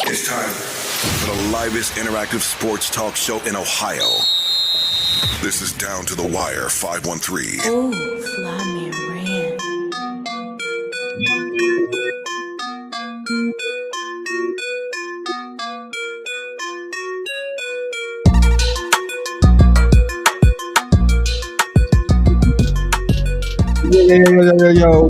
It's time for the livest interactive sports talk show in Ohio. This is Down to the Wire 513. Oh, fly me ran. Yo.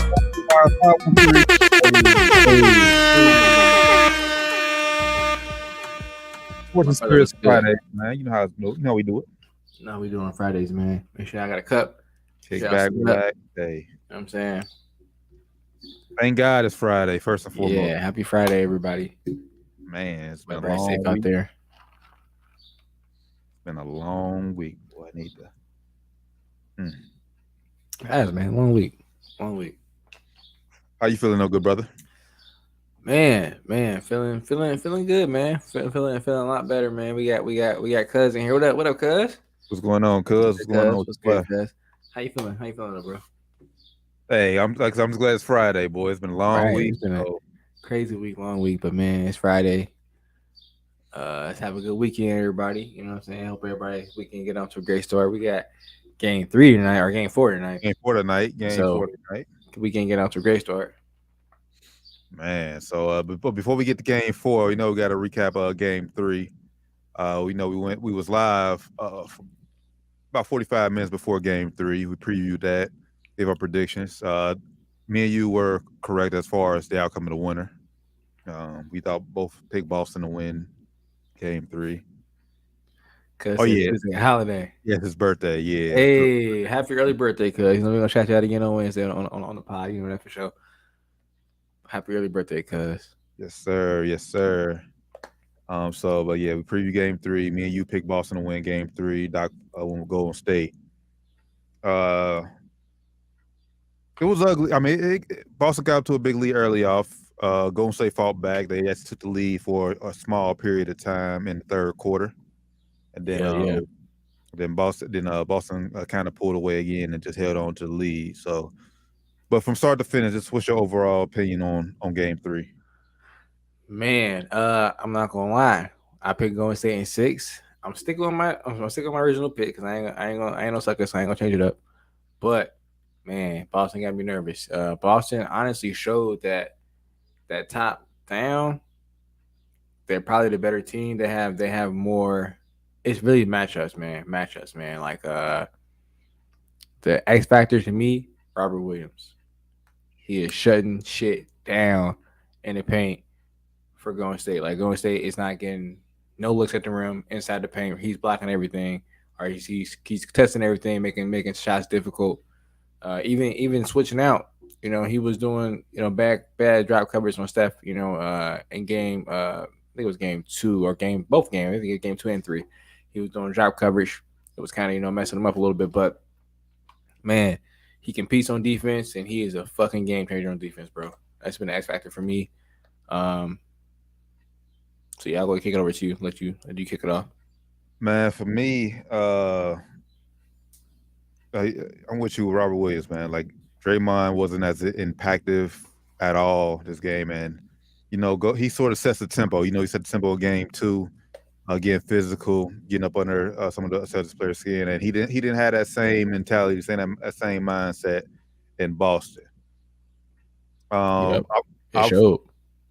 Sports and Spirits Friday, man. You know how we do it. No, we do it on Fridays, man. Make sure I got a cup. Kick back, relax. Hey, You know what I'm saying? thank God it's Friday, first and foremost. Yeah, happy Friday, everybody. Man, it's been a Everybody long safe week. out there. It's been a long week. Boy, I need to. Guys, man, long week. How you feeling, though, good brother? Man, feeling good, man. Feeling a lot better, man. We got cousin here. What up, cuz? What's going on, cuz? What's going on? What's good, cuz? How you feeling, bro? Hey, I'm just glad it's Friday, boy. It's been a long week. It's been a crazy week, long week, but man, it's Friday. Let's have a good weekend, everybody. You know what I'm saying? Hope everybody we can get on to a great start. We got game 3 tonight or game 4 tonight. Game 4 tonight. We can get on to a great start. Man, so before we get to game 4, we know we got to recap game 3. We know we was live about 45 minutes before game 3. We previewed that, gave our predictions. Me and you were correct as far as the outcome of the winner. We thought both picked Boston to win game 3. It's a holiday. Yeah, his birthday. Yeah. Hey, happy early birthday, cuz. We're gonna chat you out again on Wednesday on the pod. You know that for sure. Happy early birthday, cuz. Yes, sir. But yeah, we preview game 3. Me and you picked Boston to win game 3. Doc when we go on state. It was ugly. I mean, Boston got up to a big lead early off. Golden State fought back. They just took the lead for a small period of time in the third quarter, and then Boston kind of pulled away again and just held on to the lead. So, but from start to finish, just what's your overall opinion on game 3? Man, I'm not gonna lie. I picked Golden State in 6. I'm sticking with my original pick because I ain't no sucker, so I ain't gonna change it up. But man, Boston got me nervous. Boston honestly showed that top down, they're probably the better team. They have more. It's really matchups, man. Like the X factor to me, Robert Williams. He is shutting shit down in the paint for Golden State. Like Golden State is not getting no looks at the rim inside the paint. He's blocking everything, or he's testing everything, making shots difficult. Even switching out. You know, he was doing bad drop coverage on Steph. You know, in game I think it was game 2 or both games. I think it was game 2 and 3. He was doing drop coverage. It was kind of messing him up a little bit, but man, he competes on defense and he is a fucking game changer on defense, bro. That's been the X factor for me. So yeah, I'll go kick it over to you. Let you kick it off. Man, for me, I'm with you, Robert Williams, man. Like Draymond wasn't as impactful at all this game, and he sort of sets the tempo. He set the tempo of game 2, getting physical, getting up under some of the Celtics players' skin, and he didn't have that same mentality, that same mindset in Boston.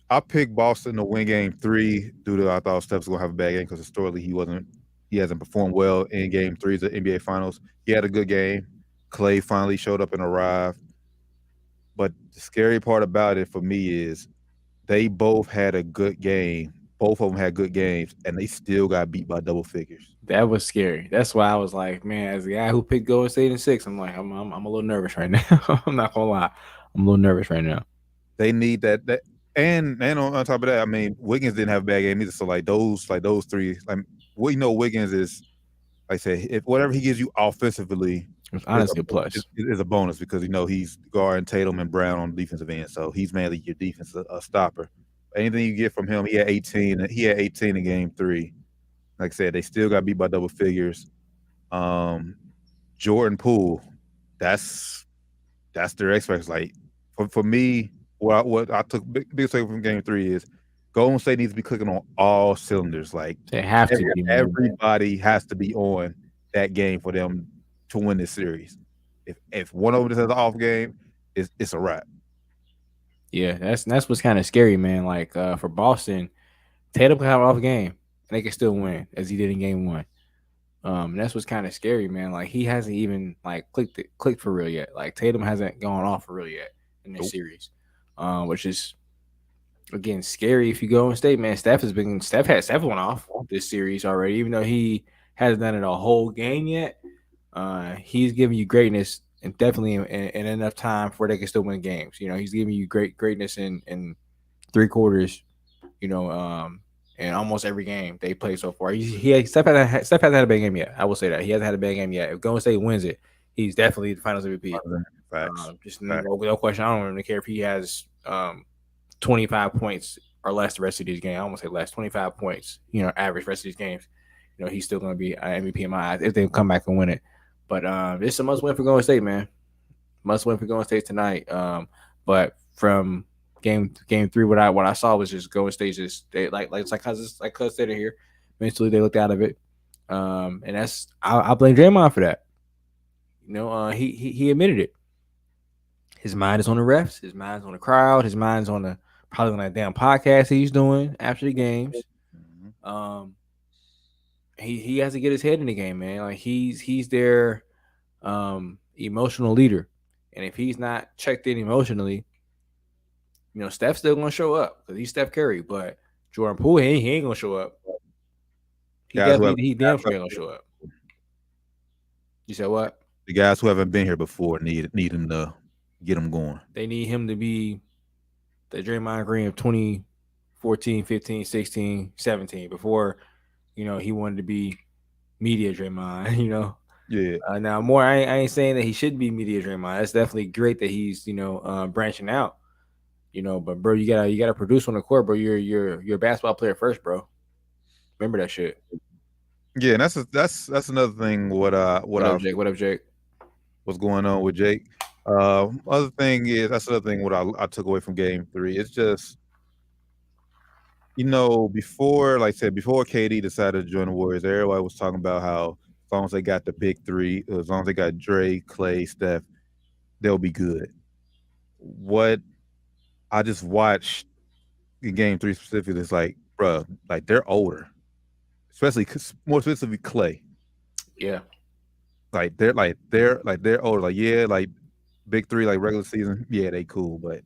I picked Boston to win game 3 due to I thought Steph was gonna have a bad game because historically he hasn't performed well in game 3s of NBA Finals. He had a good game. Clay finally showed up and arrived. But the scary part about it for me is they both had a good game. Both of them had good games, and they still got beat by double figures. That was scary. That's why I was like, man, as a guy who picked Golden State in 6, I'm like, I'm a little nervous right now. I'm not gonna lie, I'm a little nervous right now. They need that, and on top of that, I mean, Wiggins didn't have a bad game either. So those 3, Wiggins is, like I said, if whatever he gives you offensively, it's honestly a plus. It's a bonus because he's guarding Tatum and Brown on the defensive end, so he's mainly your defensive stopper. Anything you get from him, he had 18 in game 3. Like I said, they still got beat by double figures. Jordan Poole, that's their X factor. Like for me, what I took biggest takeaway from game 3 is Golden State needs to be clicking on all cylinders. Like They have to be, man. everybody has to be on that game for them to win this series. If one of them just has an off game, it's a wrap. Yeah, that's what's kind of scary, man. Like for Boston, Tatum can have an off game and they can still win as he did in game 1. And that's what's kind of scary, man. Like he hasn't even like clicked for real yet. Like Tatum hasn't gone off for real yet in this series, which is again scary if you go and State, man. Steph went off this series already, even though he hasn't done it a whole game yet. He's giving you greatness and definitely in enough time where they can still win games. You know, he's giving you greatness in 3 quarters. You know, in almost every game they played so far. Steph hasn't had a bad game yet. I will say that he hasn't had a bad game yet. If Golden State wins it, he's definitely the Finals MVP. Facts. No question. I don't really care if he has 25 points or less the rest of these games. I almost say less, 25 points. You know, average rest of these games. You know, he's still going to be an MVP in my eyes if they come back and win it. But it's a must win for Golden State, man. Must win for Golden State tonight. But from game 3, what I saw was just Golden State just they like Cuz said it here. Mentally they looked out of it. And that's I blame Draymond for that. You know, he admitted it. His mind is on the refs, his mind's on the crowd, his mind's on probably on that damn podcast he's doing after the games. He has to get his head in the game, man. Like he's their emotional leader. And if he's not checked in emotionally, you know, Steph's still gonna show up because he's Steph Curry, but Jordan Poole, he ain't gonna show up. He damn sure gonna show up. You said what? The guys who haven't been here before need him to get them going. They need him to be the Draymond Green of 2014, 15, 16, 17 before, you know, he wanted to be media Draymond, you know. Yeah. Now more, I ain't saying that he should be media Draymond. That's definitely great that he's, you know, branching out. You know, but bro, you gotta produce on the court, bro. You're a basketball player first, bro. Remember that shit. Yeah, and that's another thing. What up, Jake? What up, Jake? What's going on with Jake? Other thing is that's another thing. What I took away from Game 3. It's just, you know, before KD decided to join the Warriors, everybody was talking about how as long as they got the big 3, as long as they got Dre, Clay, Steph, they'll be good. What I just watched in Game 3 specifically is like, bro, like they're older, more specifically Clay. Yeah, like they're older. Like yeah, like big 3, like regular season, yeah, they cool, but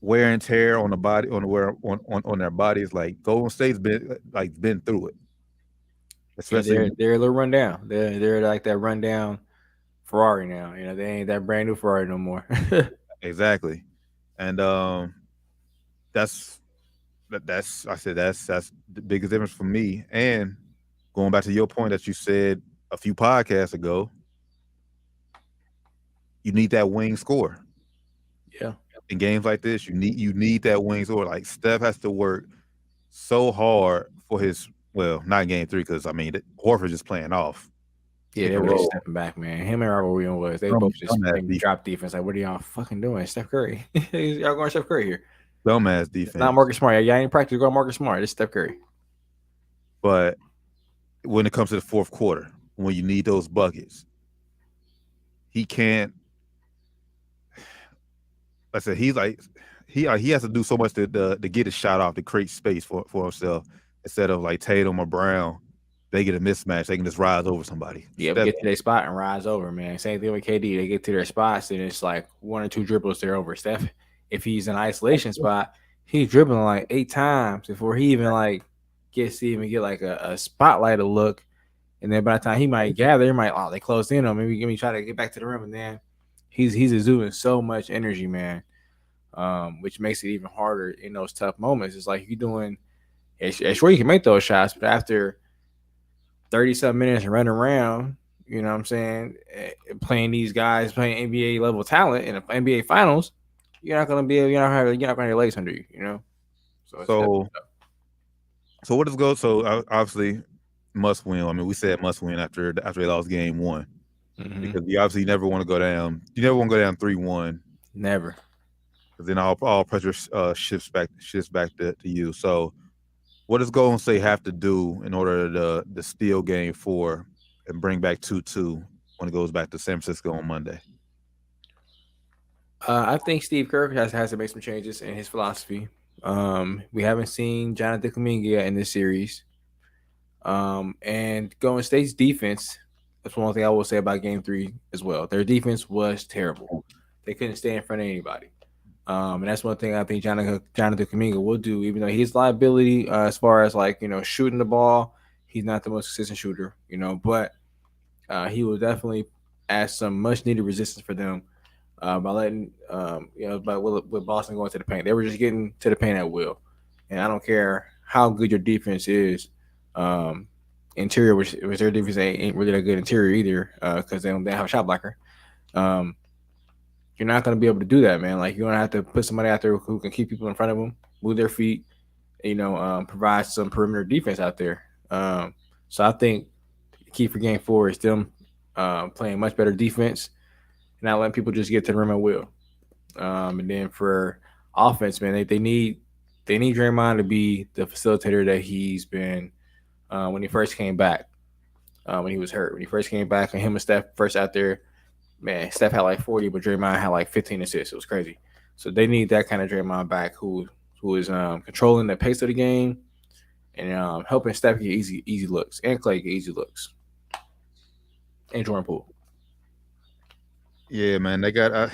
wear and tear on the body, on their bodies, like Golden State's been through it. Especially they're a little rundown. They're like that rundown Ferrari now. You know, they ain't that brand new Ferrari no more. Exactly. And that's the biggest difference for me. And going back to your point that you said a few podcasts ago, you need that wing score. Yeah. In games like this, you need that wing score. Like Steph has to work so hard for his, well, not Game 3 because I mean Horford just playing off. Yeah, they were just stepping back, man. Him and Robert Williams was. They both just drop defense. Like, what are y'all fucking doing? Steph Curry. Y'all going Steph Curry here. Dumbass defense. Not Marcus Smart. Y'all ain't practice going Marcus Smart. It's Steph Curry. But when it comes to the fourth quarter, when you need those buckets, he can't. Like I said, he has to do so much to get his shot off, to create space for himself, instead of like Tatum or Brown. They get a mismatch. They can just rise over somebody. Yeah, get to their spot and rise over, man. Same thing with KD. They get to their spots and it's like 1 or 2 dribbles, they're over. Steph, if he's in an isolation spot, he's dribbling like 8 times before he even like get like a spotlight to look. And then by the time he might gather, they closed in on me. Let me try to get back to the rim. And then he's exuding so much energy, man, which makes it even harder in those tough moments. It's like you're doing – sure, you can make those shots, but after – 30-something minutes and running around, you know what I'm saying, playing these guys, playing NBA level talent in the NBA finals, you're not gonna have your legs under you, you know. So what does go? So obviously must win. I mean, we said must win after they lost Game 1 because you obviously never want to go down. You never want to go down 3-1. Never. because then all pressure shifts back to you. So, what does Golden State have to do in order to steal Game 4 and bring back 2-2 when it goes back to San Francisco on Monday? I think Steve Kerr has to make some changes in his philosophy. We haven't seen Jonathan Kuminga in this series. And Golden State's defense, that's one thing I will say about Game 3 as well. Their defense was terrible. They couldn't stay in front of anybody. And that's one thing I think Jonathan Kuminga will do, even though his liability as far as shooting the ball, he's not the most consistent shooter, but he will definitely add some much needed resistance for them by letting with Boston going to the paint. They were just getting to the paint at will. And I don't care how good your defense is. Interior, which their defense ain't really that good interior either, because they don't have a shot blocker. You're not going to be able to do that, man. Like, you're going to have to put somebody out there who can keep people in front of them, move their feet, provide some perimeter defense out there. So I think the key for Game 4 is them playing much better defense, and not letting people just get to the rim at will. And then for offense, man, they need Draymond to be the facilitator that he's been when he first came back, when he was hurt. When he first came back, and him and Steph first out there, man, Steph had like 40, but Draymond had like 15 assists. It was crazy. So they need that kind of Draymond back who is controlling the pace of the game and helping Steph get easy looks, and Clay get easy looks, and Jordan Poole. Yeah, man, they got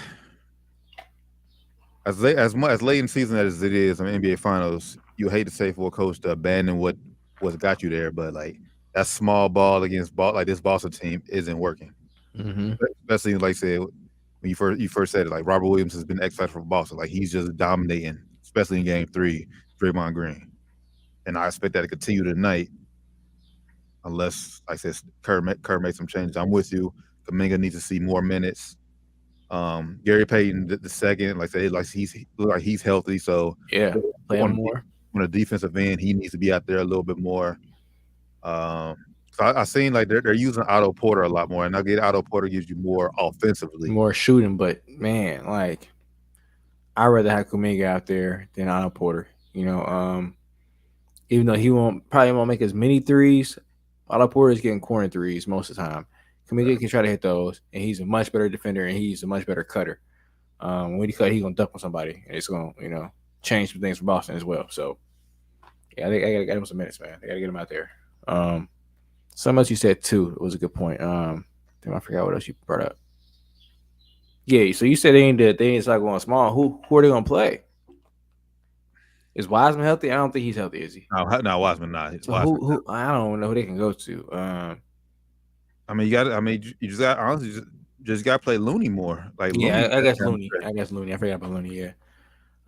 as late in season as it is, NBA Finals. You hate to say for a coach to abandon what's got you there, but like that small ball against like this Boston team isn't working. Mm-hmm. Especially like I said when you first said it, like Robert Williams has been X factor for Boston. Like he's just dominating, especially in Game 3, Draymond Green, and I expect that to continue tonight, unless like I said Kerr made some changes. I'm with you. Kuminga needs to see more minutes. Gary Payton the second, like I said, he's healthy, so yeah, play him more on the defensive end. He needs to be out there a little bit more. So I seen like they're using Otto Porter a lot more, and I get Otto Porter gives you more offensively, more shooting. But man, like I'd rather have Kuminga out there than Otto Porter. Even though he probably won't make as many threes, Otto Porter is getting corner threes most of the time. Kuminga can try to hit those, and he's a much better defender, and he's a much better cutter. When he cut, he's gonna dunk on somebody, and it's gonna change some things for Boston as well. So yeah, I gotta get him some minutes, man. I gotta get him out there. Something else you said too. It was a good point. I forgot what else you brought up. Yeah, so you said they ain't start going small. Who are they gonna play? Is Wiseman healthy? I don't think he's healthy, is he? No, Wiseman not. So who? I don't know who they can go to. You just got honestly just got to play Looney more. Like yeah, I guess Looney. I forgot about Looney. Yeah.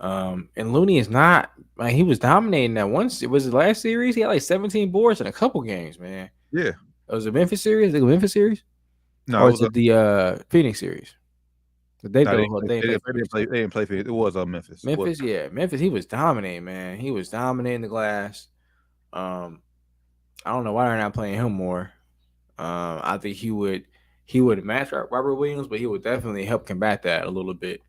And Looney is not. Like, he was dominating that one. Was it last series? He had like 17 boards in a couple games, man. Yeah. It was a Memphis series. The Memphis series? No, or was it the Phoenix series? They didn't play Phoenix. It was Memphis. Memphis, yeah. Memphis, he was dominating, man. He was dominating the glass. I don't know why they're not playing him more. I think he would match Robert Williams, but he would definitely help combat that a little bit.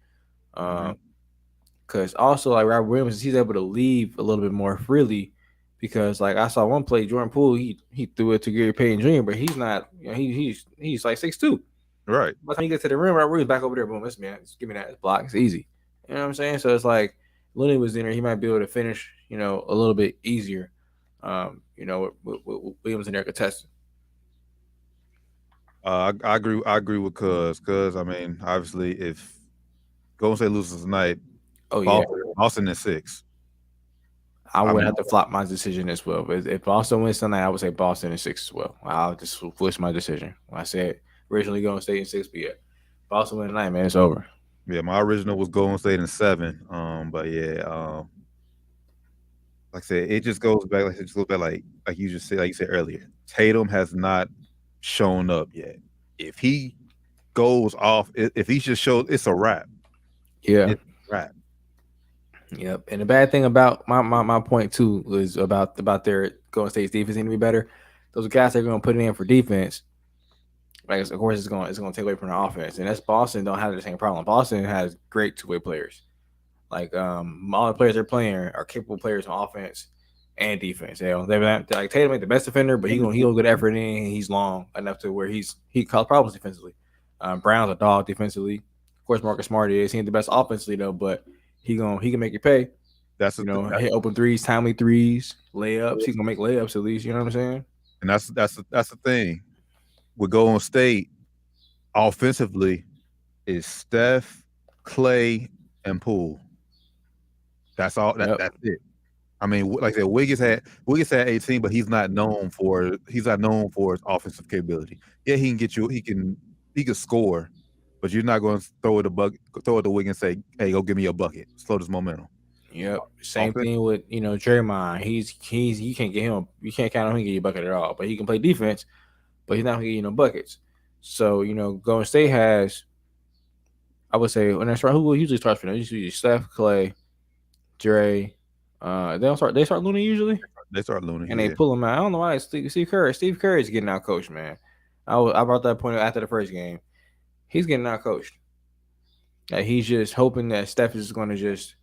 Because also, like, Robert Williams, he's able to leave a little bit more freely. Because, like, I saw one play, Jordan Poole, he threw it to Gary Payton Jr., but he's not, he's like 6'2". Right. By the time you get to the rim, Robert Williams back over there, boom, let's just give me that block. It's easy. You know what I'm saying? So it's like Looney was in there, he might be able to finish, a little bit easier. With Williams in there contesting. I agree with Cuz. Obviously, if Golden State loses tonight, Boston is 6. I would have to flop my decision as well. But if Boston wins tonight, I would say Boston is 6 as well. I'll just switch my decision. When I said originally Golden State in 6, but yeah, Boston win tonight, man, it's over. Yeah, my original was Golden State in 7. But yeah, like I said, it just goes back. Like you just said, like you said earlier, Tatum has not shown up yet. If he goes off, if he just shows, it's a wrap. Yeah, it's a wrap. Yep. And the bad thing about my point too was about their Golden State's defense need to be better. Those guys they're going to put it in for defense. Like, of course, it's going to take away from their offense, and that's Boston don't have the same problem. Boston has great two-way players. Like all the players they're playing are capable players on offense and defense. They're like Tatum ain't the best defender, but he'll get effort in. He's long enough to where he causes problems defensively. Brown's a dog defensively. Of course, Marcus Smart is. He ain't the best offensively though, but he can make you pay. That's Hit open threes, timely threes, layups. He can make layups at least. You know what I'm saying? And that's the thing with Golden State. Offensively, is Steph, Clay, and Poole. That's all. That's it. I mean, like I said, Wiggins had 18, but he's not known for his offensive capability. Yeah, he can get you. He can score, but you're not going to throw it to Wiggins and say, "Hey, go give me a bucket." Slow this momentum. Yep. Same thing with Draymond. He's you can't get him. You can't count on him to get you a bucket at all. But he can play defense, but he's not going to get you no buckets. So Golden State has, I would say, when that's right, who usually starts for them? Usually Steph, Clay, Dre. They start Looney usually. They start Looney, and they pull him out. I don't know why. Steve Kerr is getting out coached, man. I brought that point after the first game. He's getting out coached. Like, he's just hoping that Steph is going to just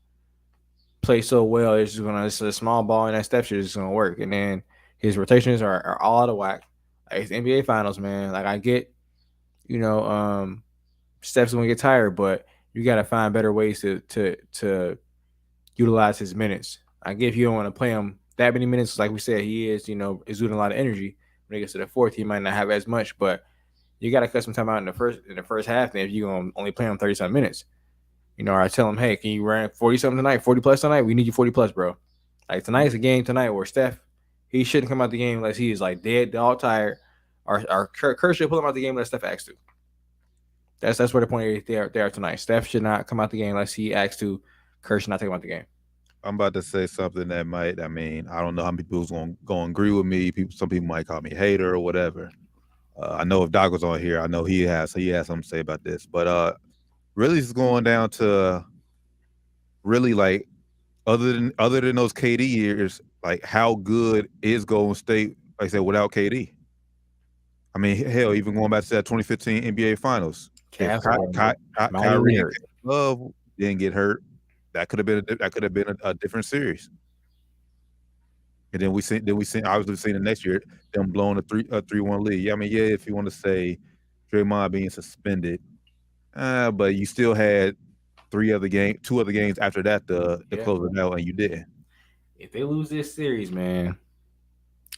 play so well. It's a small ball, and that Steph shit is just going to work. And then his rotations are all out of whack. Like, it's NBA Finals, man. Like, I get, Steph's going to get tired, but you got to find better ways to utilize his minutes. I get if you don't want to play him that many minutes, like we said, he is exuding a lot of energy. When he gets to the fourth, he might not have as much, but you got to cut some time out in the first half. Then if you're going to only play him 30-something minutes, or I tell him, hey, can you run 40-something tonight, 40-plus tonight? We need you 40-plus, bro. Like, tonight's a game tonight where Steph, he shouldn't come out the game unless he is like dead, all tired. Or Kerr should pull him out the game unless Steph asks to. That's where the point they are tonight. Steph should not come out the game unless he asks to. Kerr should not take him out the game. I'm about to say something that I don't know how many people's going to agree with me. Some people might call me a hater or whatever. I know if Doc was on here, I know he has something to say about this. But really, it's going down to really, like, other than those KD years, like, how good is Golden State, like I said, without KD? I mean, hell, even going back to that 2015 NBA Finals, Kyrie Love didn't get hurt, that could have been a different series. And then we seen obviously seen the next year them blowing a 3-1 lead. Yeah, I mean, yeah, if you want to say Draymond being suspended, but you still had two other games after that to close it out, and you didn't. If they lose this series, man,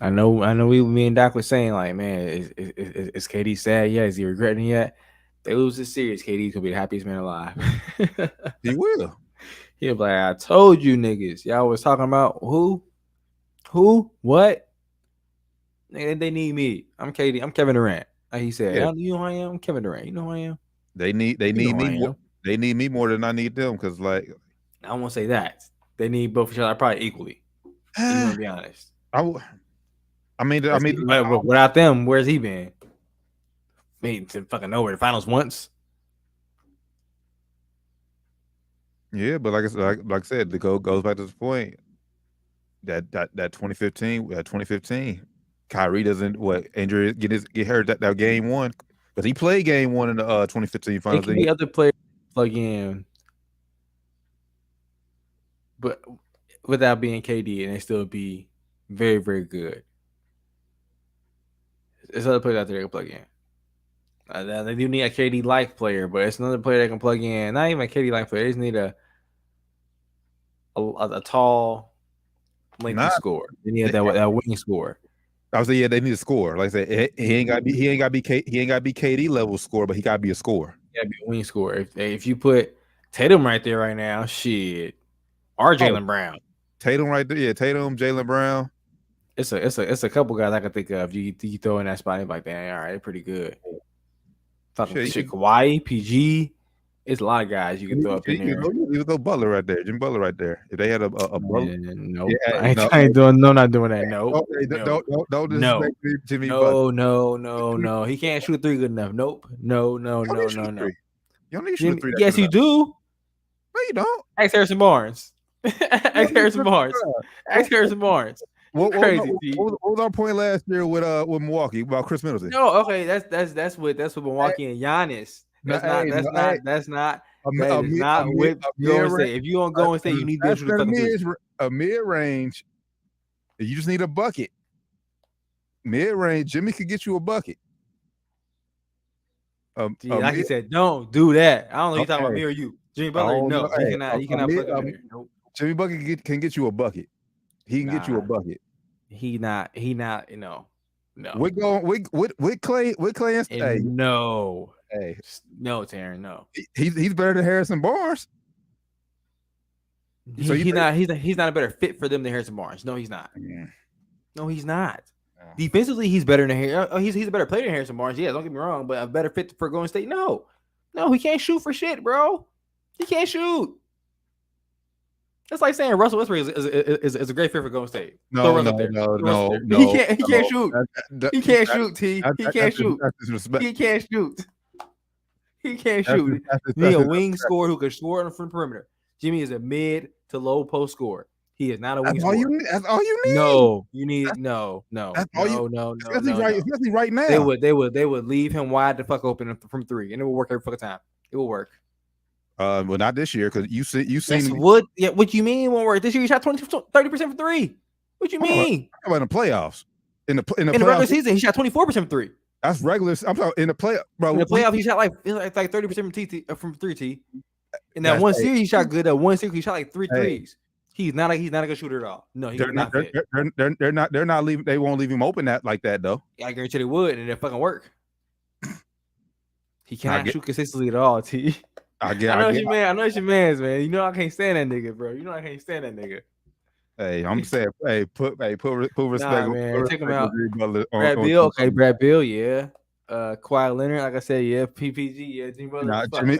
I know me and Doc was saying, like, man, is KD sad yet? Is he regretting yet? If they lose this series, KD's gonna be the happiest man alive. He will. He'll be like, I told you niggas. Y'all was talking about who? What? They need me. I'm KD. I'm Kevin Durant. Like he said, Yeah. You know who I am? I'm Kevin Durant. You know who I am? They need me more. They need me more than I need them, because, like, I won't say that. They need both each other probably equally. I'm gonna be honest. I mean, but without them, where's he been? Made to fucking nowhere. The finals once. Yeah, but like I said, the goes back to the point that 2015, Kyrie doesn't injury get hurt that game one, but he played game one in the 2015 finals. It could be other players plug in, but without being KD, and they still be very, very good. There's other players out there that can plug in. They do need a KD-like player, but it's another player that can plug in. Not even a KD-like player. They just need a tall, lengthy score. They need that wing score. I would say, yeah, they need a score. Like I said, he ain't got to be KD level score, but he got to be a score. Yeah, be a wing score. If you put Tatum right there right now, shit, or Jaylen Brown. Tatum right there, yeah, Tatum, Jaylen Brown. It's a couple guys I can think of. You throw in that spot, you're like, damn, all right, they're pretty good. Fucking shit, Kawhi, PG. It's a lot of guys you can throw up in here. You go Butler right there, Jim Butler right there. If they had a Butler, no, I ain't doing. No, not doing that. No, don't disrespect Jimmy Butler. No. He can't shoot a three good enough. Nope. No. You don't need to shoot a three. Yes, you do. No, you don't. Ask Harrison Barnes. Ask Harrison Barnes. What was our point last year with Milwaukee about Chris Middleton? No, okay, that's with Milwaukee and Giannis. That's That is not with Golden State. If you don't Golden State, you need to shoot the fucking three. A mid-range. You just need a bucket. Mid-range, Jimmy could get you a bucket. Like he said, don't do that. I don't know if you're talking about Okay. me or you. Jimmy Butler, no, he cannot play up there. Nope. Jimmy Bucket can get you a bucket. He can get you a Nah. bucket. He not, no. With Clay and Stay. No. Hey, No, Taryn, no. he's better than Harrison Barnes. So you He's not a better fit for them than Harrison Barnes. No, he's not. Yeah. No, he's not. Yeah. Defensively, he's better than he's a better player than Harrison Barnes. Yeah, don't get me wrong, but a better fit for Golden State. No, he can't shoot for shit, bro. He can't shoot. That's like saying Russell Westbrook is a great fit for Golden State. No. He can't shoot. He can't shoot. T. He can't shoot. That's disrespect. He can't shoot. He can't That's- shoot. that's- He a that's- wing scorer who can score from the perimeter. Jimmy is a mid to low post scorer. He is not a wing That's all scorer. you need. That's all you need. No, you need no. That's all you- No. Especially right now. They would leave him wide the fuck open from three, and it will work every fucking time. It will work. Well, not this year because you That's seen what? Yeah, what you mean won't work? This year he shot 30% from three. What you mean? about in the playoffs. In the In the regular playoffs, season, he shot 24% from three. that's regular. I'm talking in the play, bro. In the playoff, he shot like 30% from three. T. In that That's- one series, he shot good. That one series, he shot like three Hey. threes. He's not a good shooter at all. No, he's They're not. not. They're not leaving. They won't leave him open like that though. I guarantee they would, and it fucking work. He cannot get- shoot consistently at all. T. I get. I know it's your man's, man. You know I can't stand that nigga, bro. You know I can't stand that nigga. Hey, I'm saying. Put respect. man, put check him respect out. on Jimmy Butler Brad on- Beal, okay, Brad Beal, yeah. Kawhi Leonard, like I said, yeah. PPG, yeah. Jimmy Butler, Nah, fuck no.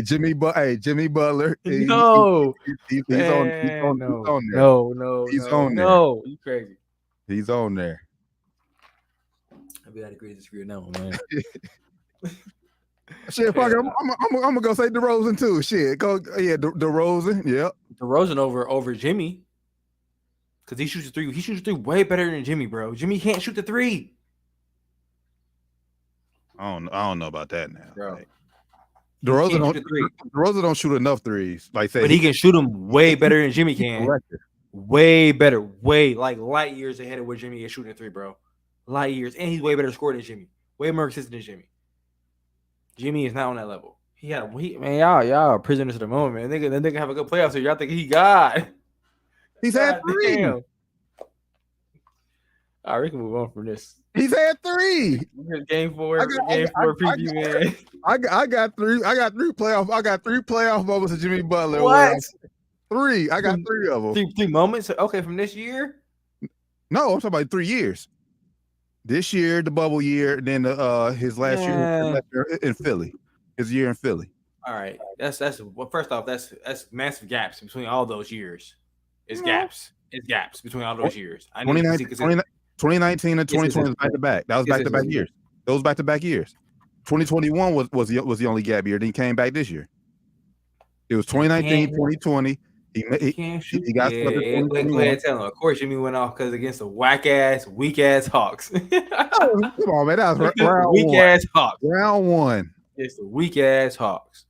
Jimmy Butler. No, He's man, on there. no. He's on there. No, you crazy. He's on there. I'd be out of agree disagree with that one, man. Shit, fuck it. I'm gonna go say DeRozan too. Shit, go DeRozan. Yep. DeRozan over Jimmy, because he shoots the three. He shoots the three way better than Jimmy, bro. Jimmy can't shoot the three, I don't know about that now. bro. Like, He can't DeRozan shoot don't. the three, DeRozan don't shoot enough threes. Like say, but he can shoot them way better than Jimmy can. Way better, way like light years ahead of where Jimmy is shooting a three, bro. Light years, and he's way better scorer than Jimmy. Way more consistent than Jimmy. Jimmy is not on that level. Man, y'all are prisoners of the moment, man. That nigga have a good playoff, so y'all think he God. He's had God three. damn. All right, we can move on from this. He's had three. Game four I got- preview, man. I got three. I got three playoff moments of Jimmy Butler. What? Three. I got three of them. Three moments? Okay, from this year? No, I'm talking about 3 years. This year, the bubble year, and then his last year in Philly. His year in Philly. All right. That's well, first off, that's massive gaps between all those years. It's No. gaps. It's gaps between all those years. I need to see 2019 and 2020 was yes. back to back. That was Yes, back to back yes. years. Those back to back years. 2021 was the only gap year. Then he came back this year. It was 2019, 2020. He can't shoot. he got swept in Go 2021. ahead and tell him. Of course, Jimmy went off because against the weak ass Hawks. Come on, man. That was round Weak one. ass Hawks. Round one. It's the weak ass Hawks.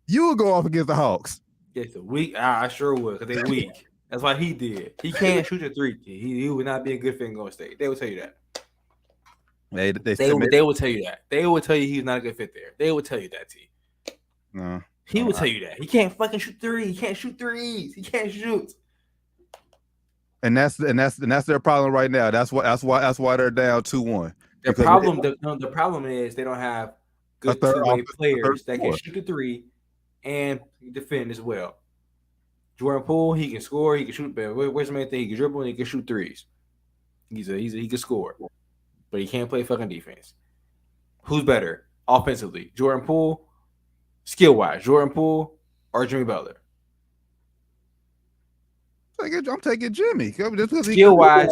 You would go off against the Hawks. It's the weak. I sure would because they weak. That's why he did. He can't shoot a three. He would not be a good fit in Golden State. They will tell you that. They will tell you that. They will tell you he's not a good fit there. They will tell you that, T. No. He will tell you that. He can't fucking shoot three. He can't shoot threes. He can't shoot. And that's their problem right now. That's why they're down 2-1. The Because problem is they don't have good third two-way offensive players that can scorer. shoot the three and defend as well. Jordan Poole, he can score, he can shoot. But where's the main thing? He can dribble and he can shoot threes. He can score, but he can't play fucking defense. Who's better offensively, Jordan Poole, skill wise, Jordan Poole or Jimmy Butler? I'm taking Jimmy. Skill wise,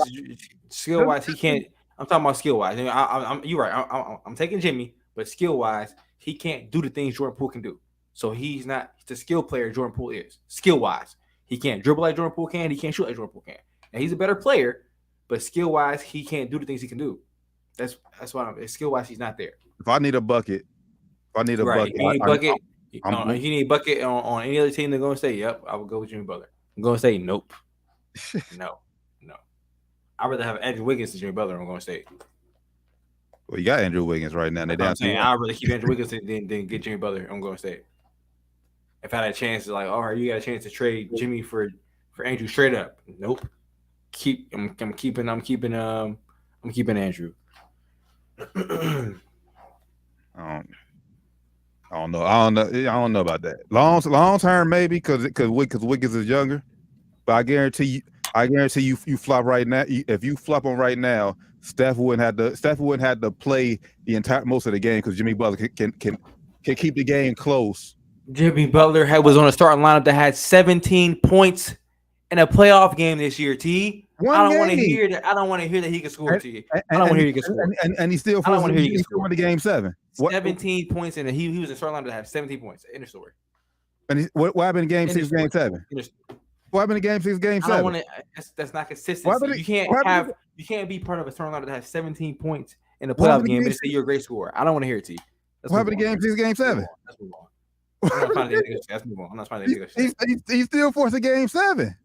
he can't. I'm talking about skill wise. You're right. I'm taking Jimmy, but skill wise, he can't do the things Jordan Poole can do. So he's not the skill player Jordan Poole is. Skill wise, he can't dribble like Jordan Poole can. He can't shoot like Jordan Poole can. And he's a better player, but skill wise, he can't do the things he can do. That's why skill wise, he's not there. If I need a bucket, Right. If you need a bucket, If you need a bucket on any other team than Golden State, yep, I would go with Jimmy Butler. I'm going to say nope. No. I'd rather have Andrew Wiggins than Jimmy Butler on Golden State. Well, you got Andrew Wiggins right now. They down I'm saying I'd rather keep Andrew Wiggins than get Jimmy Butler on Golden State. If I had a chance to all right, you got a chance to trade Jimmy for Andrew straight up. Nope. I'm keeping Andrew. I don't know. I don't know about that. Long term maybe because Wiggins is younger, but I guarantee you flop right now. If you flop on right now, Steph wouldn't have to play the entire most of the game because Jimmy Butler can keep the game close. Jimmy Butler was on a starting lineup that had 17 points in a playoff game this year. I don't want to hear that. I don't want to hear that he can score. I don't want to hear he can score. And he still. I don't want to hear he can score in the game 7. 17 points in he was in starting lineup that had 17 points. In the story. And what happened in game 6, game 7? What happened in game 6, game 7? I don't want to. That's not consistent. You can't be part of a starting lineup that has 17 points in a playoff game and say you're a great scorer. I don't want to hear it. What happened in game 6, game 7? Let's move on. I'm not trying to Let's move on. I'm not trying to He's still forced a game 7.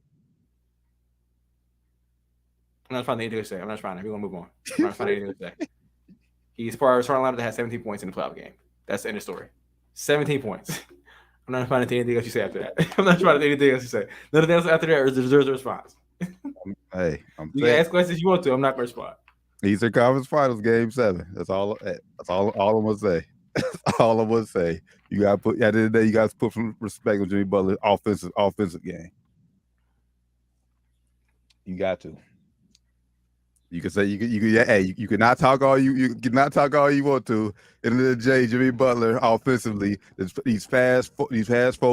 I'm not trying to anything to say. I'm not trying to. We're gonna move on. I'm not trying to anything to say. He's part of a starting lineup that has 17 points in the playoff game. That's the end of the story. 17 points. I'm not trying to think anything else you say after that. I'm not trying to think anything else you say. Nothing else after that deserves a response. Hey, you can ask questions you want to. I'm not gonna respond. Eastern Conference Finals, game 7. That's all I'm gonna say. That's all I'm gonna say. You gotta put at the end of the day, you guys put some respect on Jimmy Butler's offensive game. You got to. You can say you cannot talk all you cannot talk all you want to. And then Jimmy Butler offensively, these past 4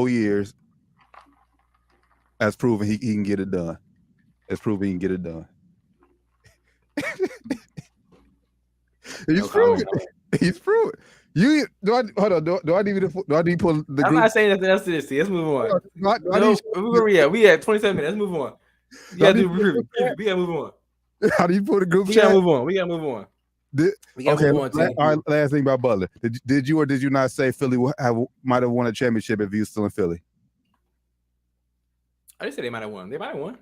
years, has proven he can get it done. It's proven he can get it done. He's proven. He's proven. Do I need to pull the group? I'm not saying nothing else to this. Let's move on. We at 27 minutes. Let's move on. We gotta move on. How do you pull the group chat? We gotta move on. We gotta move on. All right, last thing about Butler. Did you or did you not say Philly might have won a championship if he was still in Philly? I didn't say they might have won. They might have won.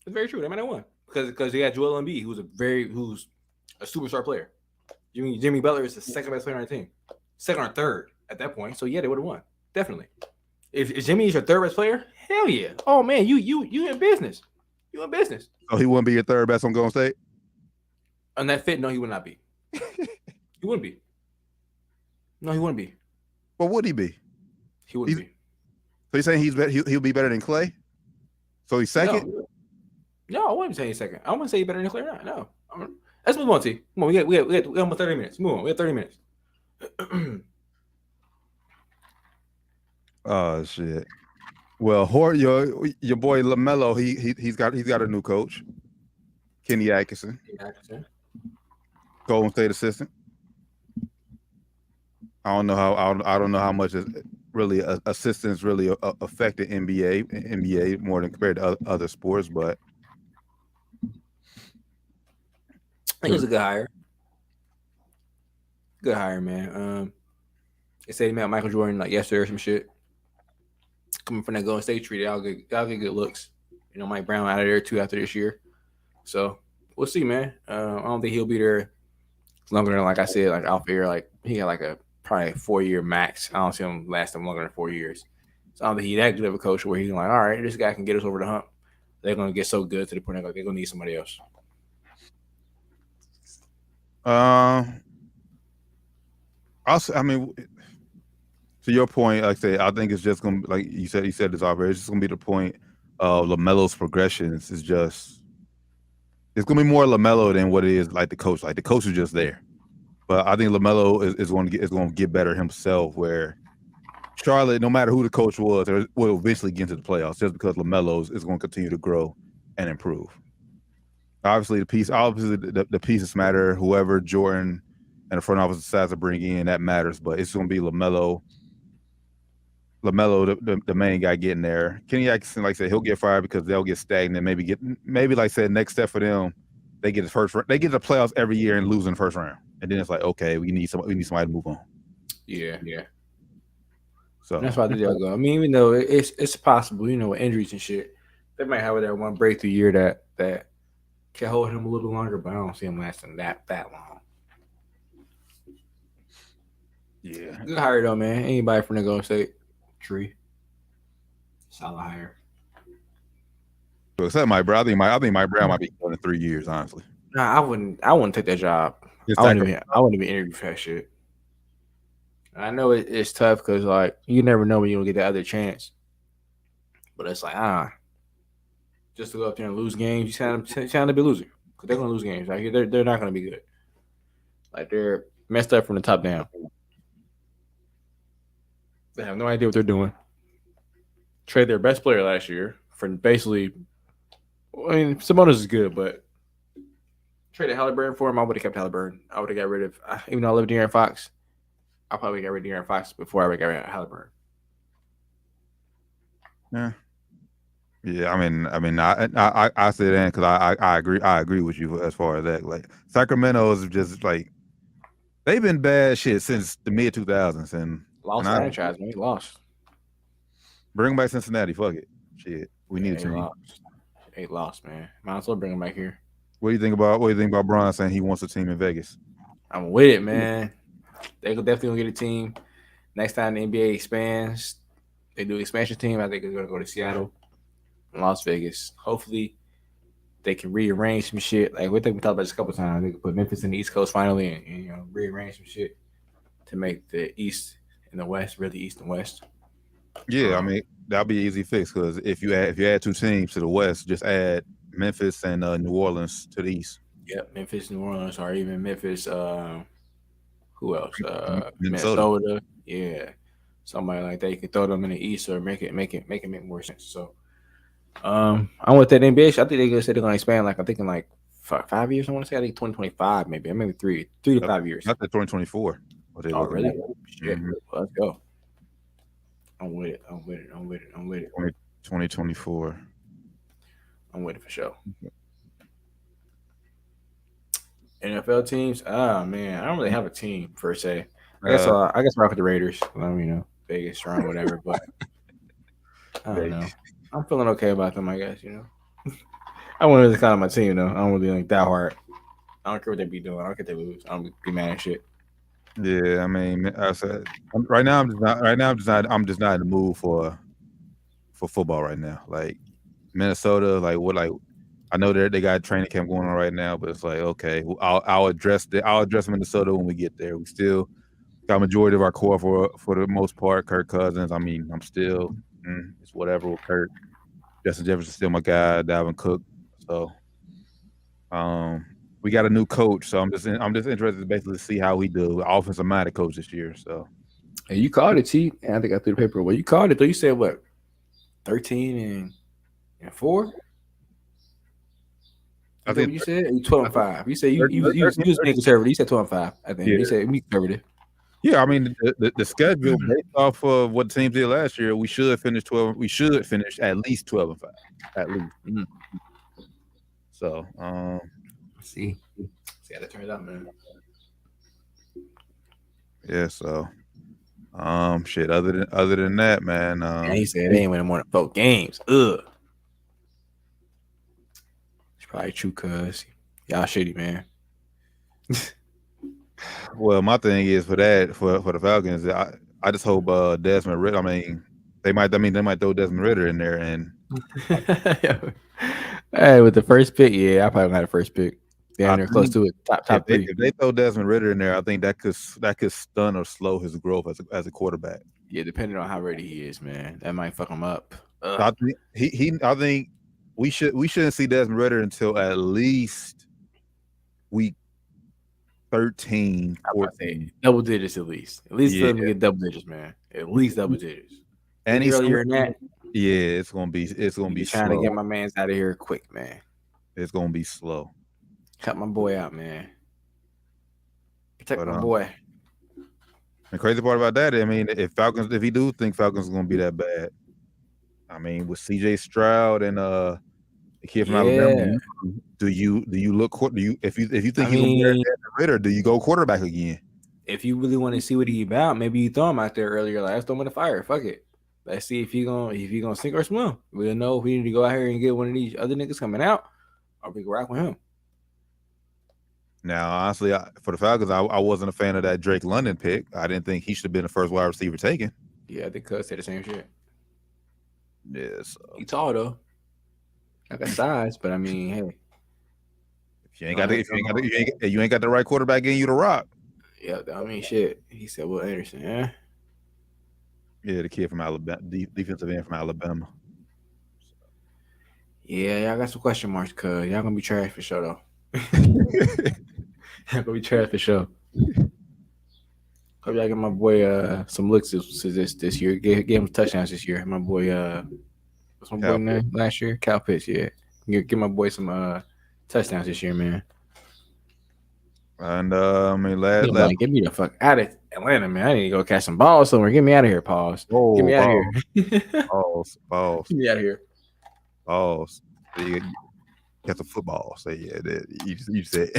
It's very true. They might have won because they got Joel Embiid, who's a superstar player. Jimmy Butler is the second best player on the team, second or third at that point. So yeah, they would have won definitely. If Jimmy is your third best player, hell yeah. Oh man, you in business. You in business. Oh, he wouldn't be your third best on Golden State? On that fit, no, he would not be. He wouldn't be. No, he wouldn't be. Well, would he be? He wouldn't be. So you're saying he'll be better than Clay? So he's second? No, I wouldn't say he's second. I wouldn't say he's better than Clay or not. No. Let's move on, T. Come on, we got almost 30 minutes. Move on. We got 30 minutes. Oh shit. Well, your boy LaMelo, he's got a new coach, Kenny Atkinson, Golden State assistant. I don't know how much really assistants really affected NBA more than compared to other sports, but I think it was a good hire. Good hire, man. They said he met Michael Jordan like yesterday or some shit. Coming from that Golden State tree, I'll get good looks. Mike Brown out of there too after this year. So we'll see, man. I don't think he'll be there longer than, like I said, like out there. Like he got like a probably 4-year max. I don't see him lasting longer than 4 years. So I don't think he's that good of a coach where he's like, all right, this guy can get us over the hump. They're gonna get so good to the point like they're gonna need somebody else. To your point, like I say, I think it's just gonna, like you said this already. It's just gonna be the point of LaMelo's progressions. It's gonna be more LaMelo than what it is like the coach. Like the coach is just there, but I think LaMelo is going to get better himself. Where Charlotte, no matter who the coach was, will eventually get into the playoffs just because LaMelo is going to continue to grow and improve. Obviously, the pieces matter. Whoever Jordan and the front office decides to bring in, that matters. But it's going to be LaMelo, the main guy getting there. Kenny Atkinson, like I said, he'll get fired because they'll get stagnant. Maybe like I said, next step for them, they get the playoffs every year and lose in the first round, and then it's like, okay, we need somebody to move on. Yeah. So That's why they'll go. I mean, even though it's possible, with injuries and shit, they might have that one breakthrough year that can hold him a little longer, but I don't see him lasting that long. yeah, Good hire though, man. Anybody from the Golden State tree, solid hire. so except Mike Brown, I think Mike Brown might be going in 3 years, honestly. Nah, I wouldn't take that job. I wouldn't even interview for that shit. I know it's tough because like you never know when you'll get the other chance. But it's like just to go up there and lose games, you sound to be losing because they're gonna lose games. Like they're not gonna be good. Like they're messed up from the top down. They have no idea what they're doing. Trade their best player last year for basically. I mean, Sabonis is good, but traded Halliburton for him. I would have kept Halliburton. I would have got rid of, even though I love De'Aaron Fox. I probably got rid of De'Aaron Fox before I would got rid of Halliburton. Yeah. I mean, I say that because I agree with you as far as that. Like Sacramento is just like they've been bad shit since the mid 2000s and lost franchise, man. He lost. Bring back Cincinnati. Fuck it. Shit, we need to. They lost, man. Might as well bring him back here. What do you think about Bron saying he wants a team in Vegas? I'm with it, man. They could definitely get a team. Next time the NBA expands, they do expansion team. I think they're gonna go to Seattle, Las Vegas. Hopefully, they can rearrange some shit. Like we talked about this a couple times. They could put Memphis in the East Coast finally, and rearrange some shit to make the East and the West really East and West. Yeah, I mean that'll be an easy fix because if you add 2 teams to the West, just add Memphis and New Orleans to the East. Yep, Memphis, New Orleans, or even Memphis. Who else? Minnesota. Yeah, somebody like that. You can throw them in the East or make it make more sense. So, I want that NBA. I think they're gonna say they're gonna expand. Like I'm thinking like 5 years. I want to say I think 2025 maybe. Maybe 3 to 5 years. Not the 2024. Oh really? Shit. Mm-hmm. Well, let's go. I'm with it. 2024. I'm with it for sure. NFL teams? Oh man, I don't really have a team per se. I guess rock with the Raiders. Vegas strong, whatever. But I don't know. I'm feeling okay about them. I guess I wouldn't really call them my team though. I don't really like that hard. I don't care what they be doing. I don't care if they lose. I don't be mad at shit. Yeah, I mean, I said right now I'm just not in the mood for football right now. Like Minnesota, I know they got a training camp going on right now, but it's like okay, I'll address Minnesota when we get there. We still got majority of our core for the most part. Kirk Cousins. I mean, I'm still it's whatever with Kirk. Justin Jefferson's still my guy. Dalvin Cook. So, we got a new coach, so I'm just interested to basically see how he do. Offensive minded coach this year. So, and you called it, T. And I think I threw the paper. Well, you called it though. You said what? 13-4. I think you said 12-5. You said you was being conservative. You said 12-5. I think you said be conservative. Yeah, I mean the schedule based off of what the team did last year, we should finish 12. We should finish at least 12-5, at least. Mm-hmm. So, see how that turns out, man. Yeah. So, shit. Other than that, man. He said they ain't winning more than 4 games. Ugh. It's probably true, cuz y'all shitty, man. Well, my thing is for the Falcons, I just hope Desmond Ritter. I mean, they might throw Desmond Ritter in there and. Hey, with the first pick, I probably got the first pick. They're close to it. Top 3. If they throw Desmond Ritter in there, I think that could stun or slow his growth as a quarterback. Yeah, depending on how ready he is, man, that might fuck him up. I think I think we shouldn't see Desmond Ritter until at least week 13, 14. Double digits at least. At least let me get double digits, man. At least double digits. And he's earlier than that. Yeah, it's gonna be trying slow. To get my man's out of here quick, man. It's gonna be slow. Cut my boy out, man. Protect my boy. The crazy part about that, I mean, if he do think Falcons is gonna be that bad, I mean, with CJ Stroud and the kid from Alabama, if you think he's gonna be Ritter, do you go quarterback again? if you really want to see what he about, maybe you throw him out there earlier. Like, let's throw him in the fire. Fuck it. Let's see if he gonna sink or swim. We'll know if we need to go out here and get one of these other niggas coming out, or we can rock with him. Now, honestly, for the Falcons, I wasn't a fan of that Drake London pick. I didn't think he should have been the first wide receiver taken. Yeah, I think Cuz said the same shit. Yes. He tall though. I got size, but I mean, hey, If you ain't got you ain't got the right quarterback getting you the rock. yeah, I mean, shit. He said, "Will Anderson, yeah." Yeah, the kid from Alabama, defensive end from Alabama. Yeah, y'all got some question marks, cuz y'all gonna be trash for sure though. Y'all gonna be trash for sure. Hope y'all get my boy some looks this year. Get him touchdowns this year. My boy what's my boy name last year? Cal Pitts, yeah. Give my boy some touchdowns this year, man. And I mean, last get me the fuck out of Atlanta, man. I need to go catch some balls somewhere. Get me out of here, pause. Get me out of here. Balls. Get me out of here. Balls. You got the football. So yeah, you said.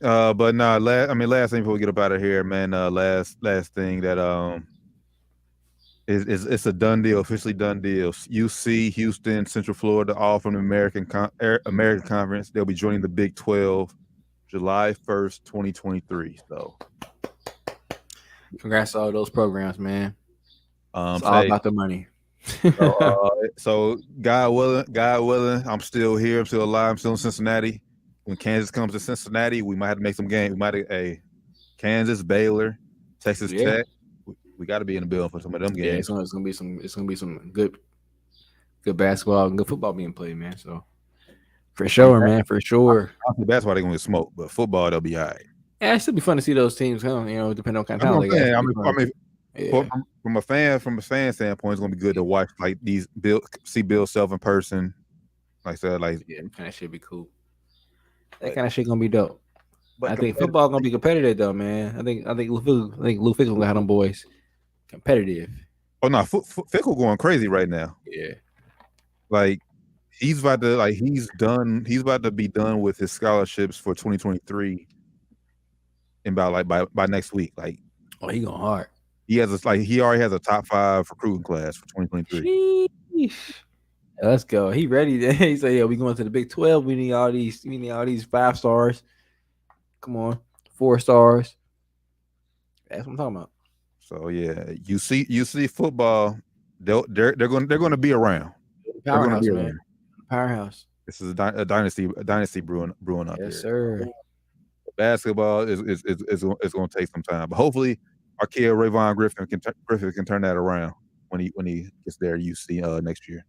But no, last thing before we get up out of here, man. Last thing that it's a done deal, officially done deal. UC, Houston, Central Florida, all from the American Conference. They'll be joining the Big 12, July 1st, 2023. So, congrats to all those programs, man. It's all about the money. So God willing, I'm still here. I'm still alive. I'm still in Cincinnati. When Kansas comes to Cincinnati, we might have to make some games. We might have Kansas, Baylor, Texas Tech. We got to be in the building for some of them games. Yeah, it's gonna be some good basketball and good football being played, man. So for sure, man, for sure. Basketball they're gonna get smoked, but football they'll be all right. Yeah, it should be fun to see those teams come. You know, depending on kind of talent they got. From a fan standpoint, it's gonna be good to watch like see Bill Self in person. Like I said, that kind of shit be cool. That kind of shit gonna be dope. But I think football gonna be competitive though, man. I think Lou Fickle gonna have them boys competitive. Oh no, Fickle going crazy right now. Yeah, like he's about to be done with his scholarships for 2023 in about by next week. Like, oh, he going hard. He already has a top 5 recruiting class for 2023. Sheesh. Let's go. He ready. He said, "Yeah, we going to the Big 12. We need all these 5 stars. Come on, 4 stars. That's what I'm talking about." So yeah, you see football. They're going to be around. Powerhouse, man. Powerhouse. This is a dynasty brewing up here. Yes, sir. Basketball is going to take some time, but hopefully our kid Rayvon Griffin can turn that around when he gets there at UC next year.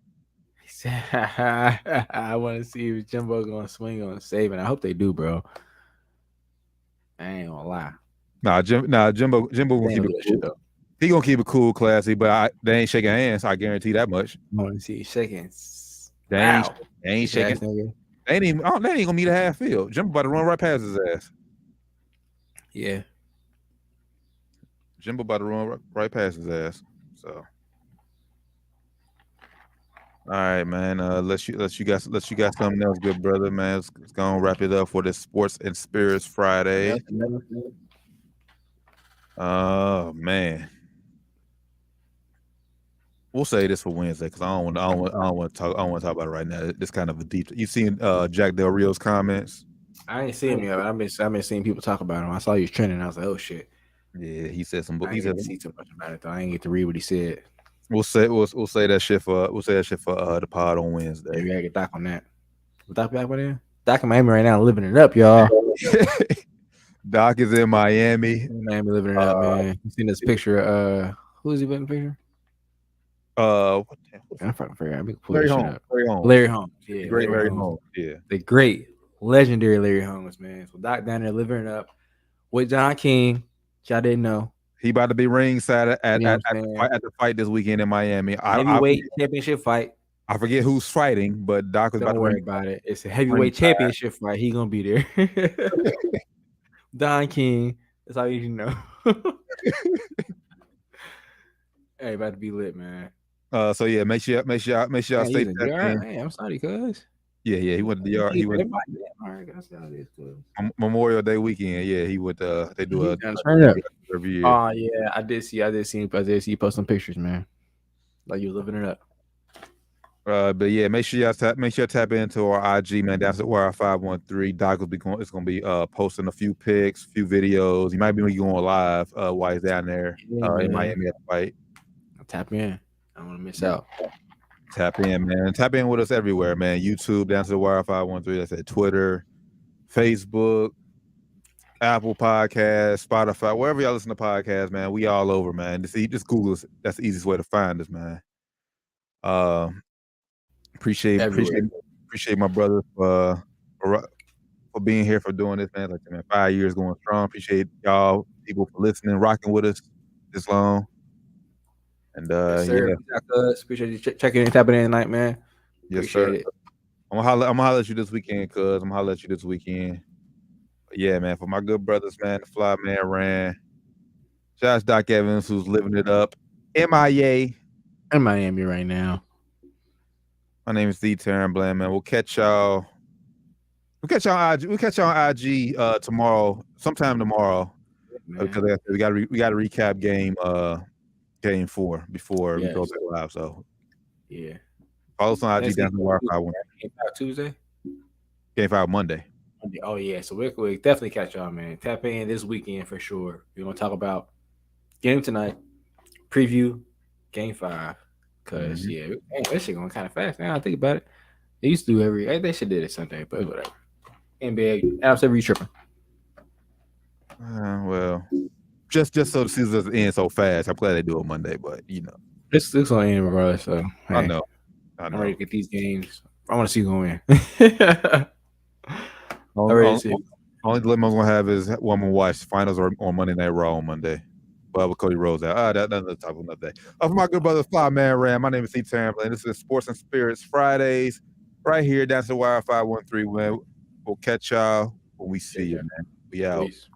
I want to see if Jimbo gonna swing on saving. I hope they do, bro. I ain't gonna lie. Jimbo gonna keep it cool. He gonna keep it cool, classy, but they ain't shaking hands. I guarantee that much. I want to see shaking. They ain't shaking. They ain't gonna meet a half field. Jimbo about to run right past his ass. Yeah. Jimbo about to run right past his ass. So. All right, man. Let you got something else, good brother, man. Let's go and wrap it up for this Sports and Spirits Friday. Oh man, we'll say this for Wednesday because I don't want to talk about it right now. It's kind of a deep. You seen Jack Del Rio's comments? I ain't seen him yet, but I've been seeing people talk about him. I saw he was trending. I was like, oh shit. Yeah, he said some. I didn't see too much about it though. I didn't get to read what he said. We'll say that shit for the pod on Wednesday. Yeah, we gotta get Doc on that. Doc back by then? Doc in Miami right now, living it up, y'all. Doc is in Miami. Miami living it up, man. You seen this picture? Who is he in the picture? What the I'm trying to figure out. Larry Holmes. Yeah, Great Larry Holmes. Yeah, the great legendary Larry Holmes, man. So Doc down there living it up with John King. Y'all didn't know. He about to be ringside at the fight this weekend in Miami. Heavyweight championship fight. I forget who's fighting, but Doc is Don't worry about it. It's a heavyweight championship fight. He gonna be there. Don King. That's all you need to know. Hey, about to be lit, man. So yeah, make sure y'all stay tuned. Right. Hey, I'm sorry, cuz. Yeah, he went to the yard. He went All right, that's how it is. Cause Memorial Day weekend. Yeah, he went. They do he a done turned up. every year. Oh yeah, I did see you post some pictures, man. Like you living it up. But yeah, make sure you tap into our IG, man. That's at Wire 513. Doc will be going. It's gonna be posting a few pics, few videos. He might be going live while he's down there in Miami at the fight. Tap in. I don't want to miss out. Tap in, man. Tap in with us everywhere, man. YouTube, Down to the Wire 513. That's at Twitter, Facebook, Apple Podcasts, Spotify, wherever y'all listen to podcasts, man. We all over, man. Just Google us. That's the easiest way to find us, man. Appreciate my brother for being here, for doing this, man. Like, man, 5 years going strong. Appreciate y'all people for listening, rocking with us this long. And yes, sir. Yeah, appreciate you checking in, tapping in tonight, man. Yes, sir. It. I'm gonna holler at you this weekend, cuz. I'm gonna holler at you this weekend. But yeah, man, for my good brothers, man, the Fly Man ran. Josh Doc Evans, who's living it up. MIA. In Miami right now. My name is D. Terran Bland, man. We'll catch y'all. We'll catch y'all on IG tomorrow, sometime tomorrow. Because we got to recap game 4 before we go back live. So yeah, follow us on IG down to Wire 513. Game 5 Tuesday. Game 5 Monday. Oh yeah, so we'll definitely catch y'all, man. Tap in this weekend for sure. We're gonna talk about game tonight, preview game 5. Cause that shit going kind of fast. Now I think about it. They used to do they should did it Sunday, but whatever. NBA, absolutely tripping. Well, just so the season doesn't end so fast. I'm glad they do it Monday, but this gonna end regardless. So hey, I know. I'm ready to get these games. I want to see who gonna win. Only dilemma I'm gonna have is when I'm gonna watch finals or on Monday Night Raw on Monday. But with Cody Rhodes out. That's the top of another day. For my good brother Fly Man Ram, my name is C. Terran Bland. This is Sports and Spirits Fridays, right here. That's the Wire 513. We'll catch y'all when we see you, man. We out. Peace.